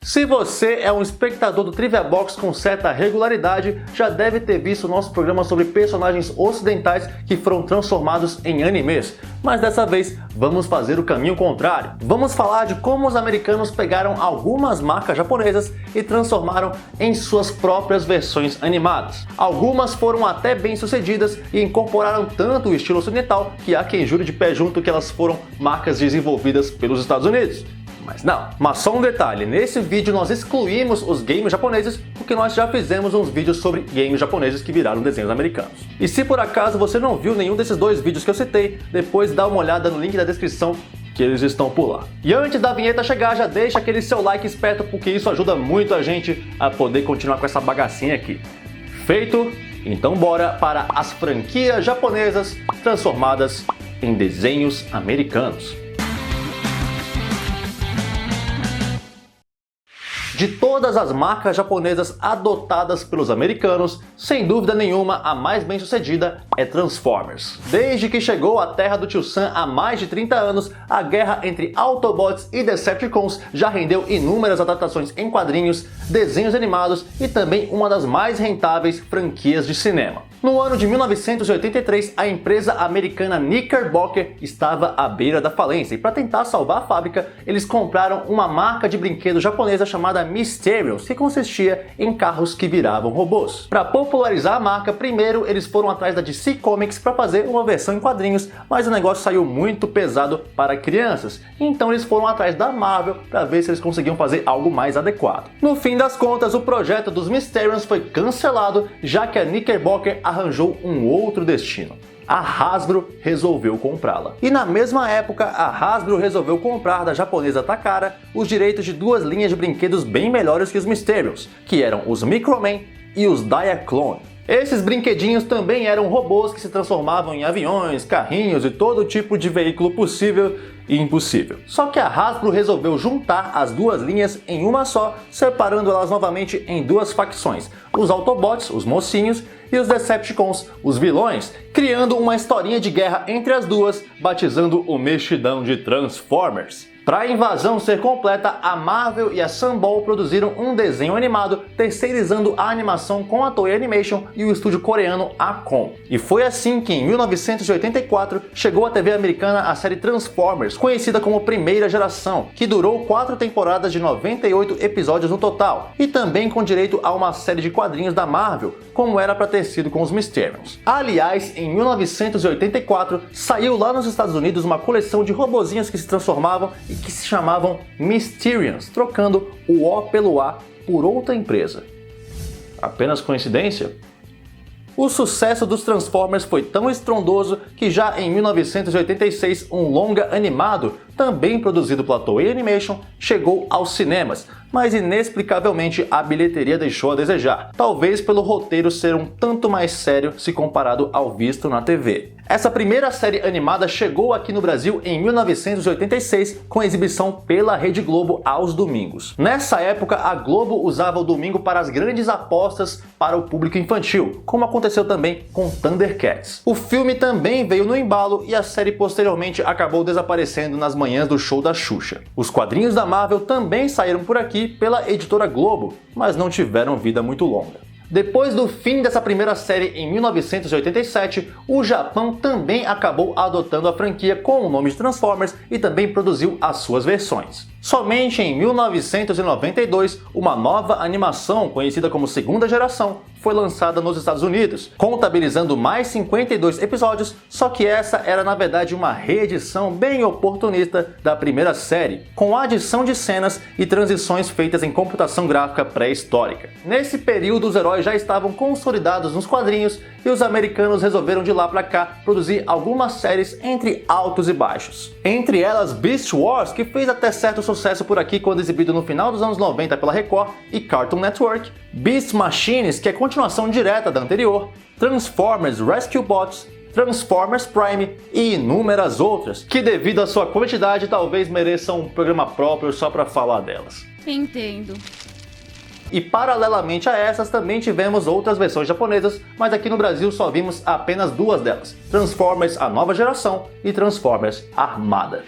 Se você é um espectador do Trivia Box com certa regularidade, já deve ter visto o nosso programa sobre personagens ocidentais que foram transformados em animes. Mas dessa vez, vamos fazer o caminho contrário. Vamos falar de como os americanos pegaram algumas marcas japonesas e transformaram em suas próprias versões animadas. Algumas foram até bem sucedidas e incorporaram tanto o estilo ocidental que há quem jure de pé junto que elas foram marcas desenvolvidas pelos Estados Unidos. Mas não. Mas só um detalhe, nesse vídeo nós excluímos os games japoneses porque nós já fizemos uns vídeos sobre games japoneses que viraram desenhos americanos. E se por acaso você não viu nenhum desses dois vídeos que eu citei, depois dá uma olhada no link da descrição que eles estão por lá. E antes da vinheta chegar, já deixa aquele seu like esperto porque isso ajuda muito a gente a poder continuar com essa bagacinha aqui. Feito? Então bora para as franquias japonesas transformadas em desenhos americanos. De todas as marcas japonesas adotadas pelos americanos, sem dúvida nenhuma a mais bem sucedida é Transformers. Desde que chegou à Terra do Tio Sam há mais de 30 anos, a guerra entre Autobots e Decepticons já rendeu inúmeras adaptações em quadrinhos, desenhos animados e também uma das mais rentáveis franquias de cinema. No ano de 1983, a empresa americana Knickerbocker estava à beira da falência e para tentar salvar a fábrica, eles compraram uma marca de brinquedo japonesa chamada Mysterions, que consistia em carros que viravam robôs. Para popularizar a marca, primeiro eles foram atrás da DC Comics para fazer uma versão em quadrinhos, mas o negócio saiu muito pesado para crianças, então eles foram atrás da Marvel para ver se eles conseguiam fazer algo mais adequado. No fim das contas, o projeto dos Mysterions foi cancelado, já que a Knickerbocker arranjou um outro destino. A Hasbro resolveu comprá-la. E na mesma época, a Hasbro resolveu comprar da japonesa Takara os direitos de duas linhas de brinquedos bem melhores que os Mysterions, que eram os Microman e os Diaclone. Esses brinquedinhos também eram robôs que se transformavam em aviões, carrinhos e todo tipo de veículo possível e impossível. Só que a Hasbro resolveu juntar as duas linhas em uma só, separando elas novamente em duas facções, os Autobots, os mocinhos, e os Decepticons, os vilões, criando uma historinha de guerra entre as duas, batizando o mexidão de Transformers. Para a invasão ser completa, a Marvel e a Sunball produziram um desenho animado, terceirizando a animação com a Toei Animation e o estúdio coreano Acom. E foi assim que em 1984 chegou à TV americana a série Transformers, conhecida como Primeira Geração, que durou 4 temporadas de 98 episódios no total, e também com direito a uma série de quadrinhos da Marvel, como era para ter sido com os Mysterions. Aliás, em 1984 saiu lá nos Estados Unidos uma coleção de robozinhos que se transformavam e que se chamavam Mysterions, trocando o O pelo A por outra empresa. Apenas coincidência? O sucesso dos Transformers foi tão estrondoso que já em 1986 um longa animado, também produzido pela Toei Animation, chegou aos cinemas, mas inexplicavelmente a bilheteria deixou a desejar, talvez pelo roteiro ser um tanto mais sério se comparado ao visto na TV. Essa primeira série animada chegou aqui no Brasil em 1986 com exibição pela Rede Globo aos domingos. Nessa época, a Globo usava o domingo para as grandes apostas para o público infantil, como aconteceu também com Thundercats. O filme também veio no embalo e a série posteriormente acabou desaparecendo nas manhãs do show da Xuxa. Os quadrinhos da Marvel também saíram por aqui pela editora Globo, mas não tiveram vida muito longa. Depois do fim dessa primeira série em 1987, o Japão também acabou adotando a franquia com o nome de Transformers e também produziu as suas versões. Somente em 1992, uma nova animação, conhecida como Segunda Geração, foi lançada nos Estados Unidos, contabilizando mais 52 episódios, só que essa era na verdade uma reedição bem oportunista da primeira série, com a adição de cenas e transições feitas em computação gráfica pré-histórica. Nesse período, os heróis já estavam consolidados nos quadrinhos e os americanos resolveram de lá pra cá produzir algumas séries entre altos e baixos. Entre elas Beast Wars, que fez até certo sucesso por aqui quando exibido no final dos anos 90 pela Record e Cartoon Network, Beast Machines, que é continuação direta da anterior, Transformers Rescue Bots, Transformers Prime e inúmeras outras, que devido à sua quantidade talvez mereçam um programa próprio só para falar delas. Entendo. E paralelamente a essas também tivemos outras versões japonesas, mas aqui no Brasil só vimos apenas duas delas: Transformers A Nova Geração e Transformers Armada.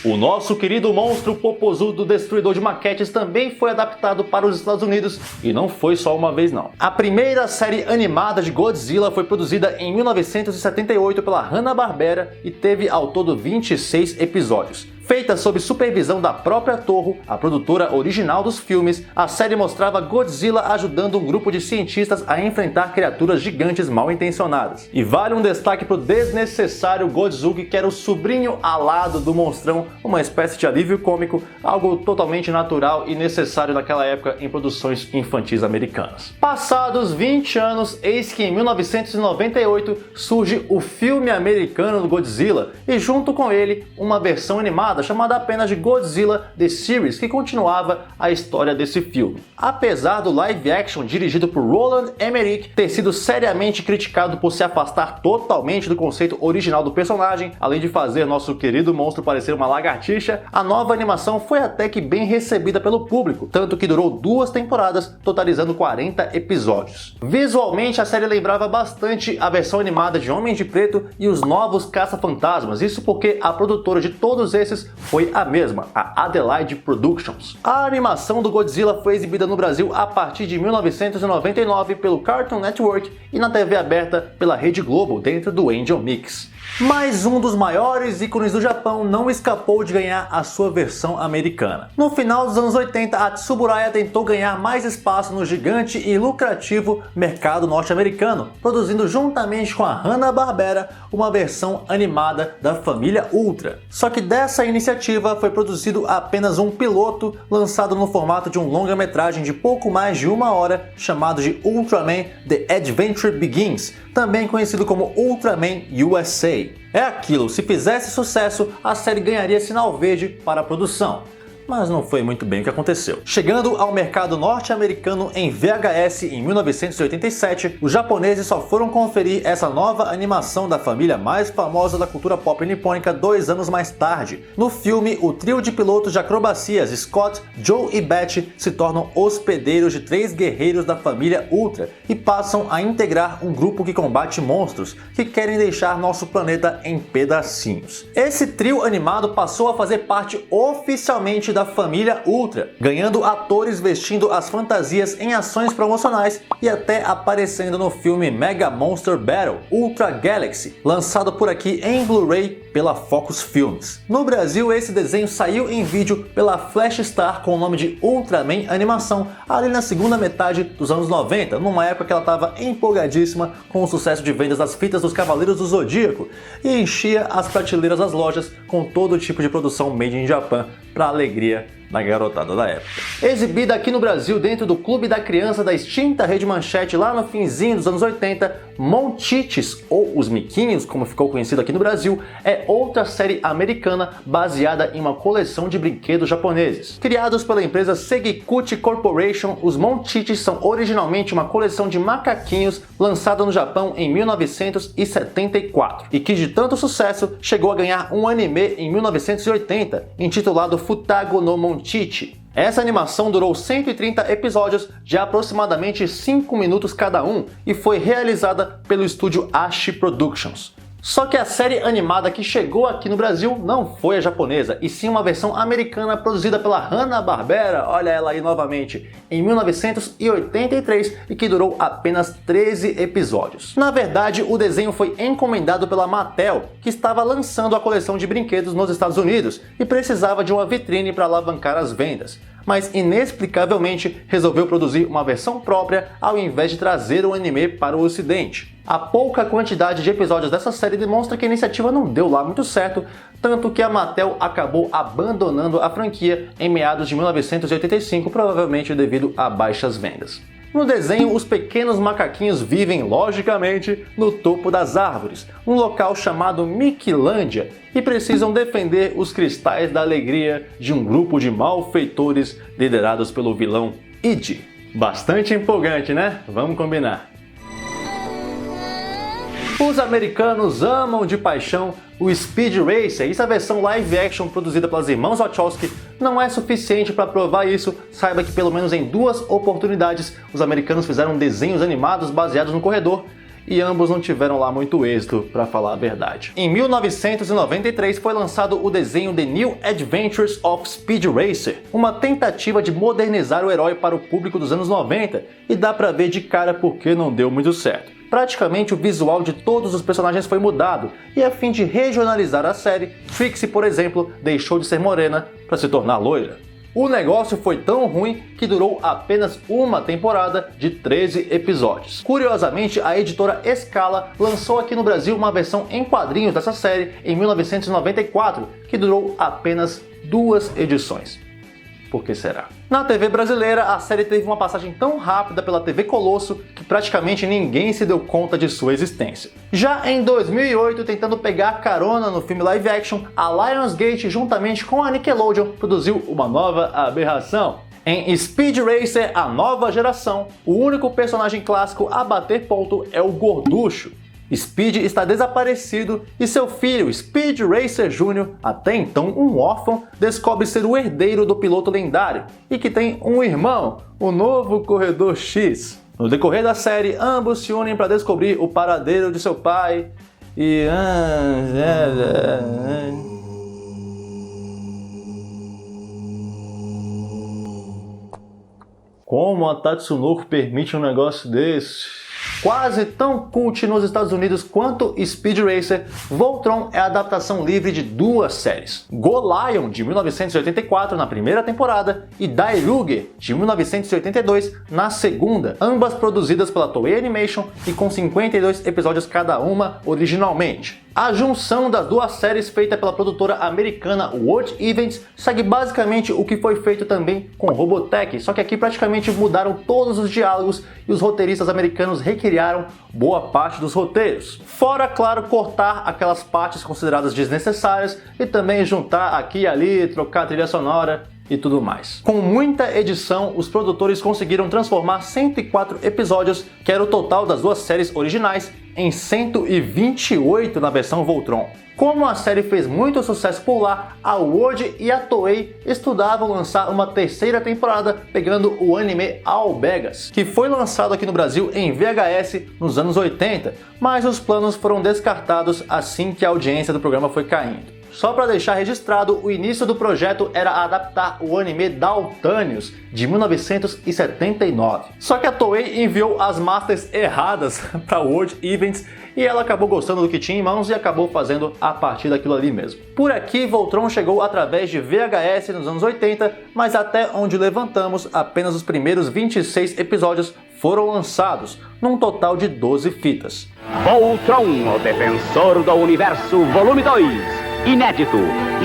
O nosso querido monstro popozudo destruidor de maquetes também foi adaptado para os Estados Unidos, e não foi só uma vez não. A primeira série animada de Godzilla foi produzida em 1978 pela Hanna-Barbera e teve ao todo 26 episódios. Feita sob supervisão da própria Toho, a produtora original dos filmes, a série mostrava Godzilla ajudando um grupo de cientistas a enfrentar criaturas gigantes mal intencionadas. E vale um destaque pro desnecessário Godzooky, que era o sobrinho alado do monstrão, uma espécie de alívio cômico, algo totalmente natural e necessário naquela época em produções infantis americanas. Passados 20 anos, eis que em 1998 surge o filme americano do Godzilla e junto com ele uma versão animada chamada apenas de Godzilla The Series, que continuava a história desse filme. Apesar do live action dirigido por Roland Emmerich ter sido seriamente criticado por se afastar totalmente do conceito original do personagem, além de fazer nosso querido monstro parecer uma lagartixa, a nova animação foi até que bem recebida pelo público, tanto que durou 2 temporadas, totalizando 40 episódios. Visualmente, a série lembrava bastante a versão animada de Homem de Preto e os Novos Caça-Fantasmas, isso porque a produtora de todos esses foi a mesma, a Adelaide Productions. A animação do Godzilla foi exibida no Brasil a partir de 1999 pelo Cartoon Network e na TV aberta pela Rede Globo, dentro do Angel Mix. Mas um dos maiores ícones do Japão não escapou de ganhar a sua versão americana. No final dos anos 80, a Tsuburaya tentou ganhar mais espaço no gigante e lucrativo mercado norte-americano, produzindo juntamente com a Hanna-Barbera uma versão animada da família Ultra. Só que dessa iniciativa foi produzido apenas um piloto, lançado no formato de um longa-metragem de pouco mais de 1 hora, chamado de Ultraman The Adventure Begins, também conhecido como Ultraman USA. É aquilo, se fizesse sucesso, a série ganharia sinal verde para a produção. Mas não foi muito bem o que aconteceu. Chegando ao mercado norte-americano em VHS em 1987, os japoneses só foram conferir essa nova animação da família mais famosa da cultura pop nipônica 2 anos mais tarde. No filme, o trio de pilotos de acrobacias Scott, Joe e Beth se tornam hospedeiros de 3 guerreiros da família Ultra e passam a integrar um grupo que combate monstros que querem deixar nosso planeta em pedacinhos. Esse trio animado passou a fazer parte oficialmente da família Ultra, ganhando atores vestindo as fantasias em ações promocionais e até aparecendo no filme Mega Monster Battle Ultra Galaxy, lançado por aqui em Blu-ray pela Focus Filmes. No Brasil, esse desenho saiu em vídeo pela Flash Star com o nome de Ultraman Animação ali na segunda metade dos anos 90, numa época que ela estava empolgadíssima com o sucesso de vendas das fitas dos Cavaleiros do Zodíaco e enchia as prateleiras das lojas com todo tipo de produção made in Japan para alegria da garotada da época. Exibida aqui no Brasil dentro do Clube da Criança da extinta Rede Manchete lá no finzinho dos anos 80, Monchiches, ou Os Miquinhos, como ficou conhecido aqui no Brasil, é outra série americana baseada em uma coleção de brinquedos japoneses. Criados pela empresa Segikuchi Corporation, os Monchiches são originalmente uma coleção de macaquinhos lançada no Japão em 1974 e que de tanto sucesso chegou a ganhar um anime em 1980, intitulado Futago no Monchichi. Essa animação durou 130 episódios de aproximadamente 5 minutos cada um e foi realizada pelo estúdio Ashi Productions. Só que a série animada que chegou aqui no Brasil não foi a japonesa, e sim uma versão americana produzida pela Hanna-Barbera, olha ela aí novamente, em 1983 e que durou apenas 13 episódios. Na verdade, o desenho foi encomendado pela Mattel, que estava lançando a coleção de brinquedos nos Estados Unidos e precisava de uma vitrine para alavancar as vendas. Mas inexplicavelmente resolveu produzir uma versão própria ao invés de trazer o anime para o ocidente. A pouca quantidade de episódios dessa série demonstra que a iniciativa não deu lá muito certo, tanto que a Mattel acabou abandonando a franquia em meados de 1985, provavelmente devido a baixas vendas. No desenho, os pequenos macaquinhos vivem, logicamente, no topo das árvores, um local chamado Miquilândia, e precisam defender os cristais da alegria de um grupo de malfeitores liderados pelo vilão Id. Bastante empolgante, né? Vamos combinar. Os americanos amam de paixão o Speed Racer, e se a versão live action produzida pelas irmãs Wachowski não é suficiente para provar isso, saiba que pelo menos em 2 oportunidades os americanos fizeram desenhos animados baseados no corredor, e ambos não tiveram lá muito êxito, para falar a verdade. Em 1993 foi lançado o desenho The New Adventures of Speed Racer, uma tentativa de modernizar o herói para o público dos anos 90, e dá pra ver de cara porque não deu muito certo. Praticamente o visual de todos os personagens foi mudado, e a fim de regionalizar a série, Trixie, por exemplo, deixou de ser morena para se tornar loira. O negócio foi tão ruim que durou apenas uma temporada de 13 episódios. Curiosamente, a editora Scala lançou aqui no Brasil uma versão em quadrinhos dessa série em 1994, que durou apenas 2 edições. Por que será? Na TV brasileira, a série teve uma passagem tão rápida pela TV Colosso que praticamente ninguém se deu conta de sua existência. Já em 2008, tentando pegar carona no filme live action, a Lionsgate, juntamente com a Nickelodeon, produziu uma nova aberração. Em Speed Racer, a nova geração, o único personagem clássico a bater ponto é o Gorducho. Speed está desaparecido e seu filho, Speed Racer Jr., até então um órfão, descobre ser o herdeiro do piloto lendário e que tem um irmão, o novo Corredor X. No decorrer da série, ambos se unem para descobrir o paradeiro de seu pai e... Como a Tatsunoko permite um negócio desse? Quase tão cult nos Estados Unidos quanto Speed Racer, Voltron é a adaptação livre de 2 séries. Go Lion, de 1984, na primeira temporada, e Dairuge, de 1982, na segunda, ambas produzidas pela Toei Animation e com 52 episódios cada uma originalmente. A junção das 2 séries feita pela produtora americana World Events segue basicamente o que foi feito também com Robotech, só que aqui praticamente mudaram todos os diálogos e os roteiristas americanos recriaram boa parte dos roteiros. Fora, claro, cortar aquelas partes consideradas desnecessárias e também juntar aqui e ali, trocar a trilha sonora e tudo mais. Com muita edição, os produtores conseguiram transformar 104 episódios, que era o total das 2 séries originais, em 128 na versão Voltron. Como a série fez muito sucesso por lá, a World e a Toei estudavam lançar uma 3ª temporada pegando o anime Albegas, que foi lançado aqui no Brasil em VHS nos anos 80, mas os planos foram descartados assim que a audiência do programa foi caindo. Só para deixar registrado, o início do projeto era adaptar o anime Daltanius, de 1979. Só que a Toei enviou as masters erradas para World Events e ela acabou gostando do que tinha em mãos e acabou fazendo a partir daquilo ali mesmo. Por aqui, Voltron chegou através de VHS nos anos 80, mas até onde levantamos, apenas os primeiros 26 episódios foram lançados, num total de 12 fitas. Voltron, o Defensor do Universo, volume 2. Inédito,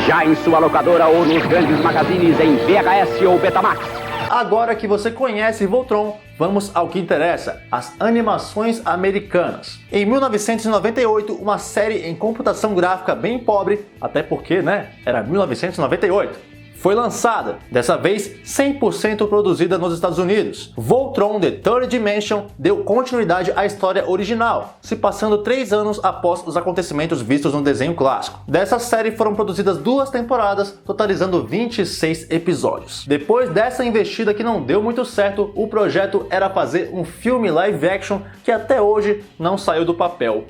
já em sua locadora ou nos grandes magazines em VHS ou Betamax. Agora que você conhece Voltron, vamos ao que interessa, as animações americanas. Em 1998, uma série em computação gráfica bem pobre, até porque, era 1998. Foi lançada, dessa vez 100% produzida nos Estados Unidos. Voltron The Third Dimension deu continuidade à história original, se passando 3 anos após os acontecimentos vistos no desenho clássico. Dessa série foram produzidas 2 temporadas, totalizando 26 episódios. Depois dessa investida que não deu muito certo, o projeto era fazer um filme live action que até hoje não saiu do papel.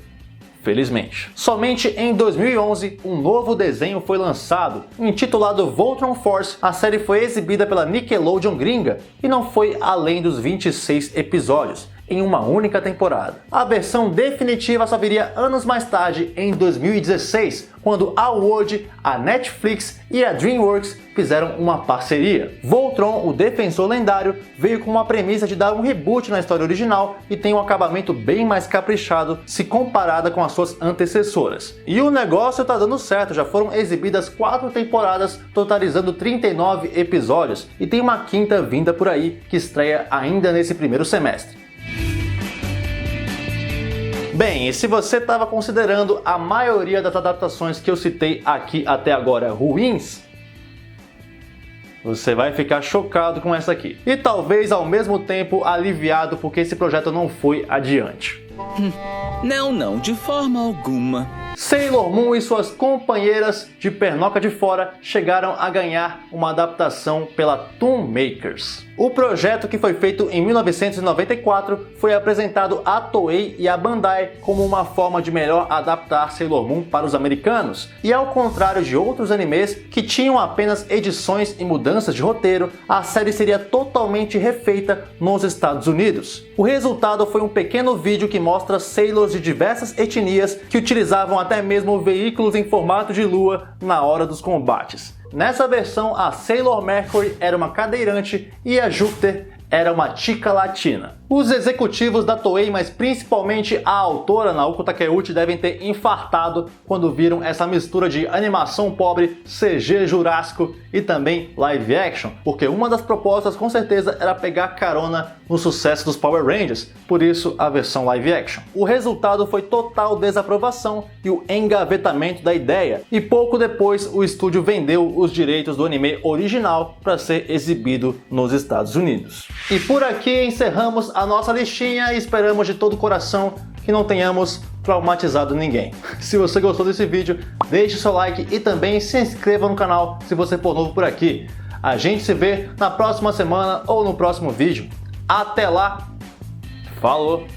Felizmente. Somente em 2011, um novo desenho foi lançado, intitulado Voltron Force. A série foi exibida pela Nickelodeon gringa e não foi além dos 26 episódios, em uma única temporada. A versão definitiva só viria anos mais tarde, em 2016, quando a World, a Netflix e a DreamWorks fizeram uma parceria. Voltron, o Defensor Lendário, veio com uma premissa de dar um reboot na história original e tem um acabamento bem mais caprichado se comparada com as suas antecessoras. E o negócio tá dando certo, já foram exibidas 4 temporadas, totalizando 39 episódios, e tem uma 5ª vinda por aí, que estreia ainda nesse primeiro semestre. Bem, e se você estava considerando a maioria das adaptações que eu citei aqui até agora ruins, você vai ficar chocado com essa aqui. E talvez ao mesmo tempo aliviado porque esse projeto não foi adiante. Não, de forma alguma. Sailor Moon e suas companheiras de pernoca de fora chegaram a ganhar uma adaptação pela Toon Makers. O projeto, que foi feito em 1994, foi apresentado à Toei e à Bandai como uma forma de melhor adaptar Sailor Moon para os americanos. E ao contrário de outros animes que tinham apenas edições e mudanças de roteiro, a série seria totalmente refeita nos Estados Unidos. O resultado foi um pequeno vídeo que mostra Sailors de diversas etnias que utilizavam até mesmo veículos em formato de lua na hora dos combates. Nessa versão, a Sailor Mercury era uma cadeirante e a Júpiter era uma chica latina. Os executivos da Toei, mas principalmente a autora Naoko Takeuchi, devem ter infartado quando viram essa mistura de animação pobre, CG jurássico e também live action, porque uma das propostas com certeza era pegar carona no sucesso dos Power Rangers, por isso a versão live action. O resultado foi total desaprovação e o engavetamento da ideia, e pouco depois o estúdio vendeu os direitos do anime original para ser exibido nos Estados Unidos. E por aqui encerramos a nossa listinha e esperamos de todo o coração que não tenhamos traumatizado ninguém. Se você gostou desse vídeo, deixe seu like e também se inscreva no canal se você for novo por aqui. A gente se vê na próxima semana ou no próximo vídeo. Até lá, falou!